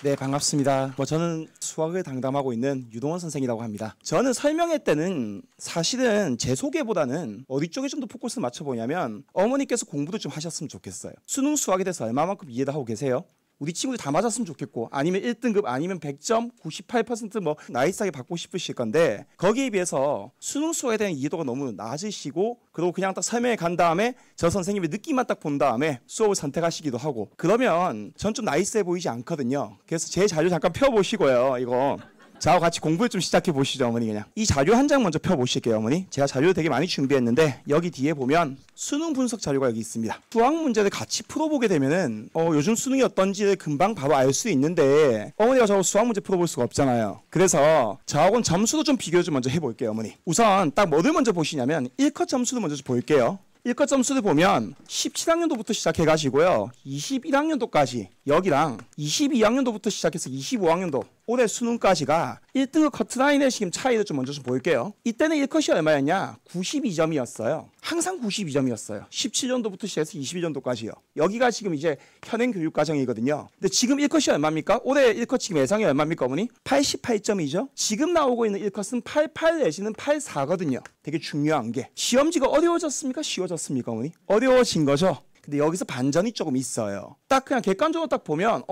네, 반갑습니다. 저는 수학을 담당하고 있는 유동원 선생이라고 합니다. 저는 설명회 때는 사실은 제 소개보다는 어디 쪽에 좀 더 포커스를 맞춰보냐면 어머니께서 공부도 좀 하셨으면 좋겠어요. 수능 수학에 대해서 얼마만큼 이해를 하고 계세요? 우리 친구들 다 맞았으면 좋겠고, 아니면 1등급 아니면 100점 98% 나이스하게 받고 싶으실 건데, 거기에 비해서 수능 수학에 대한 이해도가 너무 낮으시고, 그리고 그냥 딱 설명회 간 다음에 저 선생님의 느낌만 딱 본 다음에 수업을 선택하시기도 하고, 그러면 전 좀 나이스해 보이지 않거든요. 그래서 제 자료 잠깐 펴보시고요. 이거 저하고 같이 공부를 좀 시작해 보시죠, 어머니. 그냥 이 자료 한 장 먼저 펴보실게요, 어머니. 제가 자료를 되게 많이 준비했는데 여기 뒤에 보면 수능 분석 자료가 여기 있습니다. 수학 문제를 같이 풀어보게 되면은 요즘 수능이 어떤지를 금방 바로 알 수 있는데, 어머니가 저하고 수학 문제 풀어볼 수가 없잖아요. 그래서 저하고는 점수도 좀 비교를 좀 먼저 해볼게요, 어머니. 우선 딱 뭐를 먼저 보시냐면 1컷 점수를 먼저 좀 볼게요. 1컷 점수를 보면 17학년도부터 시작해가지고요, 21학년도까지 여기랑 22학년도부터 시작해서 25학년도 올해 수능까지가 1등급 커트라인의 지금 차이를 좀 먼저 좀 볼게요. 이때는 1컷이 얼마였냐? 92점이었어요. 항상 92점이었어요. 17년도부터 시작해서 21년도까지요. 여기가 지금 이제 현행 교육과정이거든요. 근데 지금 1컷이 얼마입니까? 올해 1컷 지금 예상이 얼마입니까, 어머니? 88점이죠. 지금 나오고 있는 1컷은 88 내지는 84거든요. 되게 중요한 게, 시험지가 어려워졌습니까? 쉬워졌습니까, 어머니? 어려워진 거죠. 근데 여기서 반전이 조금 있어요. 딱 그냥 객관적으로 딱 보면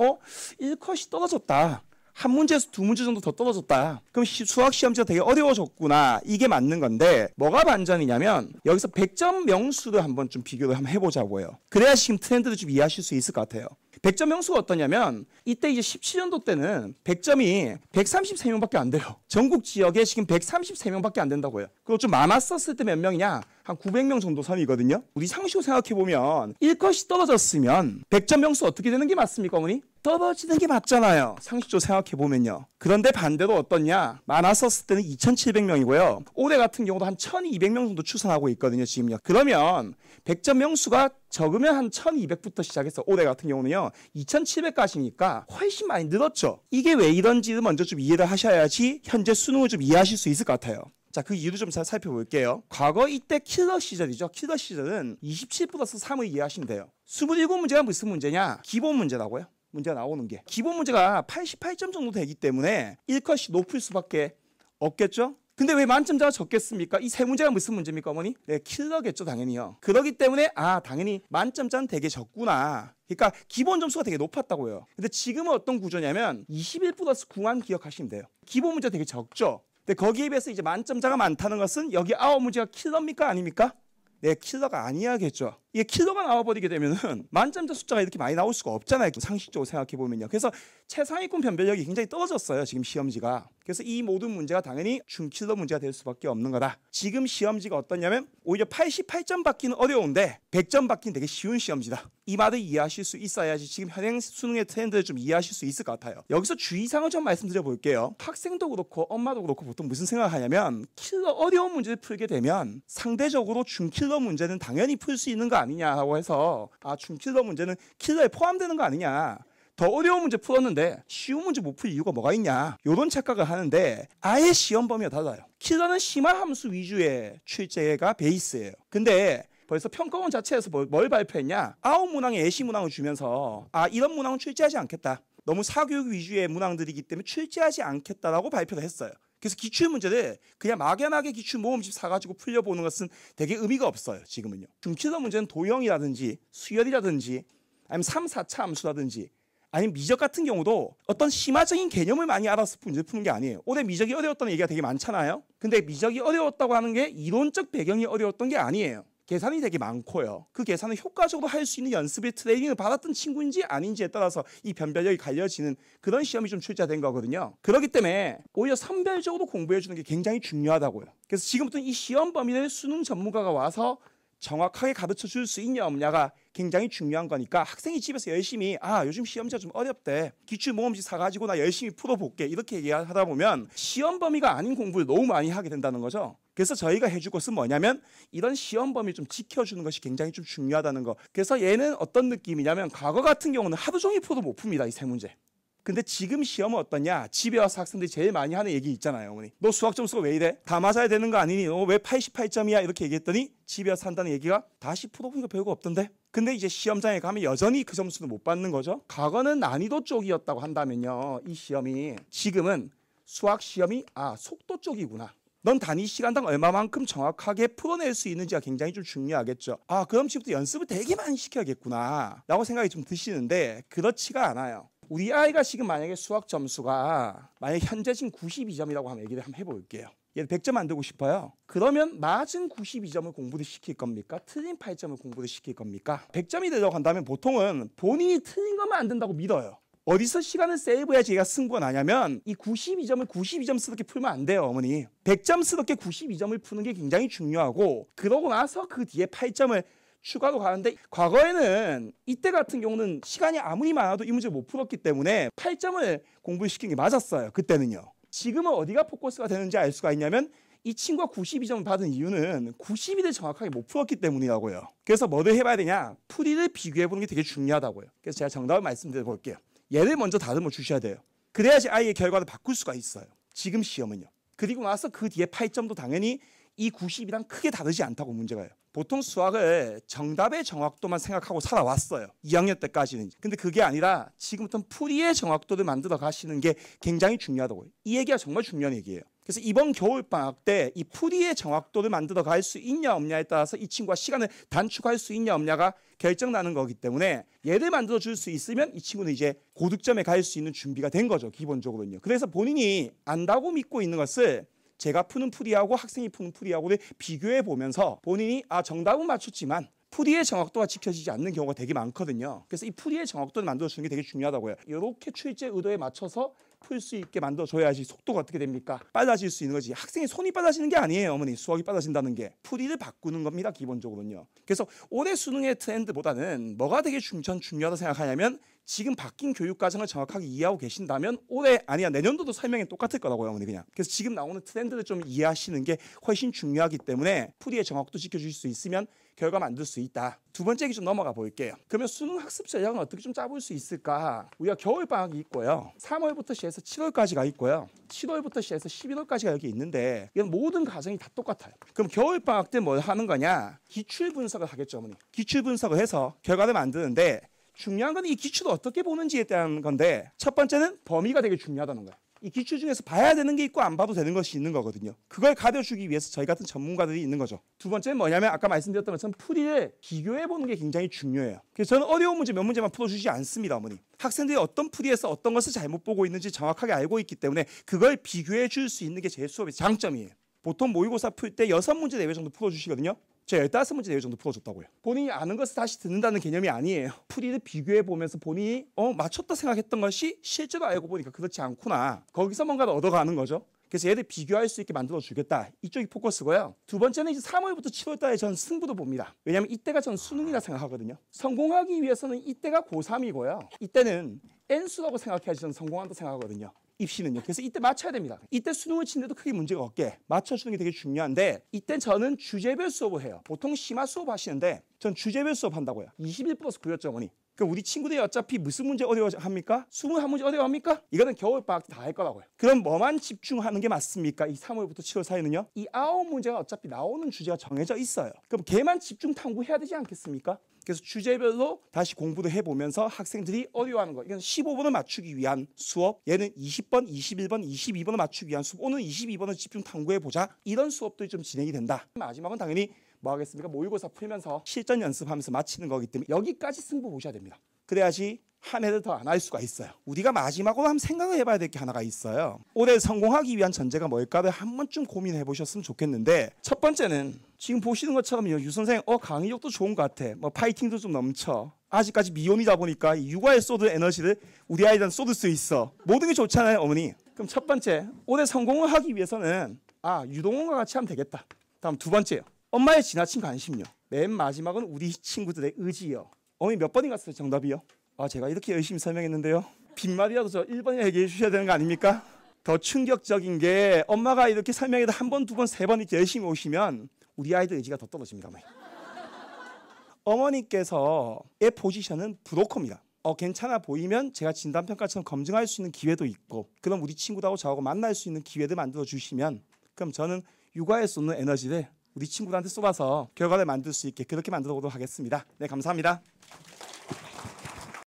1컷이 떨어졌다. 한 문제에서 두 문제 정도 더 떨어졌다. 그럼 수학 시험지가 되게 어려워졌구나. 이게 맞는 건데, 뭐가 반전이냐면 여기서 100점 명수를 한번 좀 비교를 한번 해보자고요. 그래야 지금 트렌드를 좀 이해하실 수 있을 것 같아요. 100점 명수가 어떠냐면, 이때 이제 17년도 때는 100점이 133명밖에 안 돼요. 전국 지역에 지금 133명밖에 안 된다고요. 그리고 좀 많았었을 때 몇 명이냐? 한 900명 정도 선이거든요. 우리 상식으로 생각해보면 1컷이 떨어졌으면 100점 명수 어떻게 되는 게 맞습니까, 어머니? 떨어지는 게 맞잖아요. 상식적으로 생각해보면요. 그런데 반대로 어떻냐? 많았었을 때는 2700명이고요. 올해 같은 경우도 한 1200명 정도 추산하고 있거든요, 지금요. 그러면 100점 명수가 적으면 한 1200부터 시작해서 올해 같은 경우는요 2700까지니까 훨씬 많이 늘었죠. 이게 왜 이런지를 먼저 좀 이해를 하셔야지 현재 수능을 좀 이해하실 수 있을 것 같아요. 자, 그 이유를 좀 살펴볼게요. 과거 이때 킬러 시절이죠. 킬러 시절은 27 플러스 3을 이해하시면 돼요. 27문제가 무슨 문제냐? 기본 문제라고요. 문제가 나오는 게 기본 문제가 88점 정도 되기 때문에 1컷이 높을 수밖에 없겠죠. 근데 왜 만점자가 적겠습니까? 이 세 문제가 무슨 문제입니까, 어머니? 네, 킬러겠죠, 당연히요. 그렇기 때문에 당연히 만점자는 되게 적구나. 그러니까 기본 점수가 되게 높았다고요. 근데 지금은 어떤 구조냐면 21 플러스 9만 기억하시면 돼요. 기본 문제 되게 적죠. 근데 거기에 비해서 이제 만점자가 많다는 것은 여기 9문제가 킬러입니까, 아닙니까? 네, 킬러가 아니야겠죠. 이게 킬러가 나와버리게 되면은 만점자 숫자가 이렇게 많이 나올 수가 없잖아요. 상식적으로 생각해보면요. 그래서 최상위권 변별력이 굉장히 떨어졌어요, 지금 시험지가. 그래서 이 모든 문제가 당연히 중킬러 문제가 될 수밖에 없는 거다. 지금 시험지가 어떠냐면 오히려 88점 받기는 어려운데 100점 받기는 되게 쉬운 시험지다. 이 말을 이해하실 수 있어야지 지금 현행 수능의 트렌드를 좀 이해하실 수 있을 것 같아요. 여기서 주의사항을 좀 말씀드려 볼게요. 학생도 그렇고 엄마도 그렇고 보통 무슨 생각을 하냐면, 킬러 어려운 문제를 풀게 되면 상대적으로 중킬러 문제는 당연히 풀 수 있는 거 아니냐고 해서 중킬러 문제는 킬러에 포함되는 거 아니냐, 더 어려운 문제 풀었는데 쉬운 문제 못 풀 이유가 뭐가 있냐, 이런 착각을 하는데 아예 시험 범위가 달라요. 킬러는 심화 함수 위주의 출제가 베이스예요. 근데 벌써 평가원 자체에서 뭘 발표했냐, 9문항의 예시 문항을 주면서 이런 문항은 출제하지 않겠다, 너무 사교육 위주의 문항들이기 때문에 출제하지 않겠다라고 발표를 했어요. 그래서 기출문제를 그냥 막연하게 기출모음집 사가지고 풀려보는 것은 되게 의미가 없어요, 지금은요. 중킬러 문제는 도형이라든지 수열이라든지 아니면 3, 4차 함수라든지 아니면 미적 같은 경우도 어떤 심화적인 개념을 많이 알아서 문제 푸는 게 아니에요. 올해 미적이 어려웠다는 얘기가 되게 많잖아요. 근데 미적이 어려웠다고 하는 게 이론적 배경이 어려웠던 게 아니에요. 계산이 되게 많고요. 그 계산을 효과적으로 할 수 있는 연습의 트레이닝을 받았던 친구인지 아닌지에 따라서 이 변별력이 갈려지는 그런 시험이 좀 출제된 거거든요. 그렇기 때문에 오히려 선별적으로 공부해 주는 게 굉장히 중요하다고요. 그래서 지금부터 이 시험 범위를 수능 전문가가 와서 정확하게 가르쳐 줄 수 있냐 없냐가 굉장히 중요한 거니까, 학생이 집에서 열심히 요즘 시험지가 좀 어렵대, 기출모음집 사가지고 나 열심히 풀어볼게, 이렇게 얘기하다 보면 시험 범위가 아닌 공부를 너무 많이 하게 된다는 거죠. 그래서 저희가 해줄 것은 뭐냐면 이런 시험 범위 좀 지켜주는 것이 굉장히 좀 중요하다는 거. 그래서 얘는 어떤 느낌이냐면, 과거 같은 경우는 하루 종일 풀어도 못 풉니다, 이 세 문제. 근데 지금 시험은 어떠냐? 집에 와서 학생들이 제일 많이 하는 얘기 있잖아요, 어머니. 너 수학 점수가 왜 이래? 다 맞아야 되는 거 아니니? 너 왜 88점이야? 이렇게 얘기했더니 집에 와서 한다는 얘기가 다시 풀어보니까 별거 없던데? 근데 이제 시험장에 가면 여전히 그 점수는 못 받는 거죠. 과거는 난이도 쪽이었다고 한다면요, 이 시험이 지금은 수학 시험이 속도 쪽이구나. 넌 단위 시간당 얼마만큼 정확하게 풀어낼 수 있는지가 굉장히 좀 중요하겠죠. 그럼 지금부터 연습을 되게 많이 시켜야겠구나 라고 생각이 좀 드시는데 그렇지가 않아요. 우리 아이가 지금 만약에 수학 점수가 만약에 현재 지금 92점이라고 하면 얘기를 한번 해볼게요. 얘를 100점 만들고 싶어요. 그러면 맞은 92점을 공부를 시킬 겁니까? 틀린 8점을 공부를 시킬 겁니까? 100점이 되려고 한다면 보통은 본인이 틀린 것만 안 된다고 믿어요. 어디서 시간을 세이브해야지 얘가 승부가 나냐면 이 92점을 92점스럽게 풀면 안 돼요, 어머니. 100점스럽게 92점을 푸는 게 굉장히 중요하고 그러고 나서 그 뒤에 8점을 추가로 가는데 과거에는 이때 같은 경우는 시간이 아무리 많아도 이 문제를 못 풀었기 때문에 8점을 공부시킨 게 맞았어요, 그때는요. 지금은 어디가 포커스가 되는지 알 수가 있냐면 이 친구가 92점을 받은 이유는 90일을 정확하게 못 풀었기 때문이라고요. 그래서 뭐를 해봐야 되냐? 풀이를 비교해보는 게 되게 중요하다고요. 그래서 제가 정답을 말씀드려볼게요. 얘를 먼저 다듬어 주셔야 돼요. 그래야지 아이의 결과를 바꿀 수가 있어요. 지금 시험은요. 그리고 나서 그 뒤에 8점도 당연히 이 90이랑 크게 다르지 않다고 문제가요. 보통 수학을 정답의 정확도만 생각하고 살아왔어요. 2학년 때까지는. 근데 그게 아니라 지금부터는 풀이의 정확도를 만들어 가시는 게 굉장히 중요하다고요. 이 얘기가 정말 중요한 얘기예요. 그래서 이번 겨울방학 때 이 풀이의 정확도를 만들어 갈 수 있냐 없냐에 따라서 이 친구가 시간을 단축할 수 있냐 없냐가 결정나는 거기 때문에 얘를 만들어 줄 수 있으면 이 친구는 이제 고득점에 갈 수 있는 준비가 된 거죠, 기본적으로는요. 그래서 본인이 안다고 믿고 있는 것을 제가 푸는 풀이하고 학생이 푸는 풀이하고를 비교해 보면서 본인이 정답은 맞췄지만 풀이의 정확도가 지켜지지 않는 경우가 되게 많거든요. 그래서 이 풀이의 정확도를 만들어주는 게 되게 중요하다고요. 이렇게 출제 의도에 맞춰서 풀 수 있게 만들어줘야지 속도가 어떻게 됩니까? 빨라질 수 있는 거지. 학생의 손이 빨라지는 게 아니에요, 어머니. 수학이 빨라진다는 게. 풀이를 바꾸는 겁니다, 기본적으로는요. 그래서 올해 수능의 트렌드보다는 뭐가 되게 중요하다고 생각하냐면 지금 바뀐 교육 과정을 정확하게 이해하고 계신다면 올해 아니야 내년도도 설명이 똑같을 거라고요, 어머니. 그냥. 그래서 지금 나오는 트렌드를 좀 이해하시는 게 훨씬 중요하기 때문에 풀이의 정확도 지켜줄 수 있으면 결과 만들 수 있다. 두 번째 얘기 좀 넘어가 볼게요. 그러면 수능 학습 전략은 어떻게 좀 짜볼 수 있을까? 우리가 겨울방학이 있고요. 3월부터 시작해서 7월까지가 있고요. 7월부터 시작해서 11월까지가 여기 있는데 이건 모든 과정이 다 똑같아요. 그럼 겨울방학 때 뭘 하는 거냐? 기출 분석을 하겠죠, 어머니. 기출 분석을 해서 결과를 만드는데 중요한 건 이 기출을 어떻게 보는지에 대한 건데 첫 번째는 범위가 되게 중요하다는 거예요. 이 기출 중에서 봐야 되는 게 있고 안 봐도 되는 것이 있는 거거든요. 그걸 가려주기 위해서 저희 같은 전문가들이 있는 거죠. 두 번째는 뭐냐면 아까 말씀드렸던 것처럼 풀이를 비교해보는 게 굉장히 중요해요. 그래서 저는 어려운 문제 몇 문제만 풀어주지 않습니다, 어머니. 학생들이 어떤 풀이에서 어떤 것을 잘못 보고 있는지 정확하게 알고 있기 때문에 그걸 비교해 줄 수 있는 게 제 수업의 장점이에요. 보통 모의고사 풀 때 6문제 내외 정도 풀어주시거든요. 제가 15문제 내외 정도 풀어줬다고요. 본인이 아는 것을 다시 듣는다는 개념이 아니에요. 풀이를 비교해보면서 본인이 맞췄다 생각했던 것이 실제로 알고 보니까 그렇지 않구나. 거기서 뭔가를 얻어가는 거죠. 그래서 얘를 비교할 수 있게 만들어주겠다. 이쪽이 포커스고요. 두 번째는 이제 3월부터 7월달에 전 승부도 봅니다. 왜냐하면 이때가 전 수능이라 생각하거든요. 성공하기 위해서는 이때가 고3이고요. 이때는 N수라고 생각해야지 저는 성공한다고 생각하거든요. 입시는요. 그래서 이때 맞춰야 됩니다. 이때 수능을 치는데도 크게 문제가 없게 맞춰주는 게 되게 중요한데 이때 저는 주제별 수업을 해요. 보통 심화 수업 하시는데 전 주제별 수업 한다고요. 21+9였죠, 어머니. 그럼 우리 친구들이 어차피 무슨 문제 어려워합니까? 21문제 어려워합니까? 이거는 겨울방학 때 다 할 거라고요. 그럼 뭐만 집중하는 게 맞습니까? 이 3월부터 7월 사이는요. 이 9문제가 어차피 나오는 주제가 정해져 있어요. 그럼 걔만 집중 탐구해야 되지 않겠습니까? 그래서 주제별로 다시 공부를 해보면서 학생들이 어려워하는 거. 이건 15번을 맞추기 위한 수업. 얘는 20번, 21번, 22번을 맞추기 위한 수업. 오늘 22번을 집중 탐구해보자. 이런 수업들이 좀 진행이 된다. 마지막은 당연히 뭐 하겠습니까? 모의고사 풀면서 실전 연습하면서 마치는 거기 때문에 여기까지 승부 보셔야 됩니다. 그래야지 한 해를 더 안 할 수가 있어요. 우리가 마지막으로 한번 생각을 해봐야 될 게 하나가 있어요. 올해 성공하기 위한 전제가 뭘까를 한 번쯤 고민해 보셨으면 좋겠는데 첫 번째는 지금 보시는 것처럼 유 선생 강의력도 좋은 것 같아. 뭐 파이팅도 좀 넘쳐. 아직까지 미혼이다 보니까 이 육아에 쏟을 에너지를 우리 아이들은 쏟을 수 있어. 모든 게 좋잖아요, 어머니. 그럼 첫 번째, 올해 성공을 하기 위해서는 유동원과 같이 하면 되겠다. 다음 두 번째요. 엄마의 지나친 관심요. 맨 마지막은 우리 친구들의 의지요. 어머니 몇 번이 갔어요, 정답이요? 제가 이렇게 열심히 설명했는데요. 빈말이라도 저 1번에 얘기해 주셔야 되는 거 아닙니까? 더 충격적인 게 엄마가 이렇게 설명해도 한 번, 두 번, 세 번 이렇게 열심히 오시면 우리 아이들 의지가 더 떨어집니다. 어머니께서의 포지션은 브로커입니다. 괜찮아 보이면 제가 진단평가처럼 검증할 수 있는 기회도 있고 그럼 우리 친구들하고 저하고 만날 수 있는 기회를 만들어 주시면 그럼 저는 육아에 쏟는 에너지를 우리 친구들한테 쏘아서 결과를 만들 수 있게 그렇게 만들어 보도록 하겠습니다. 네, 감사합니다.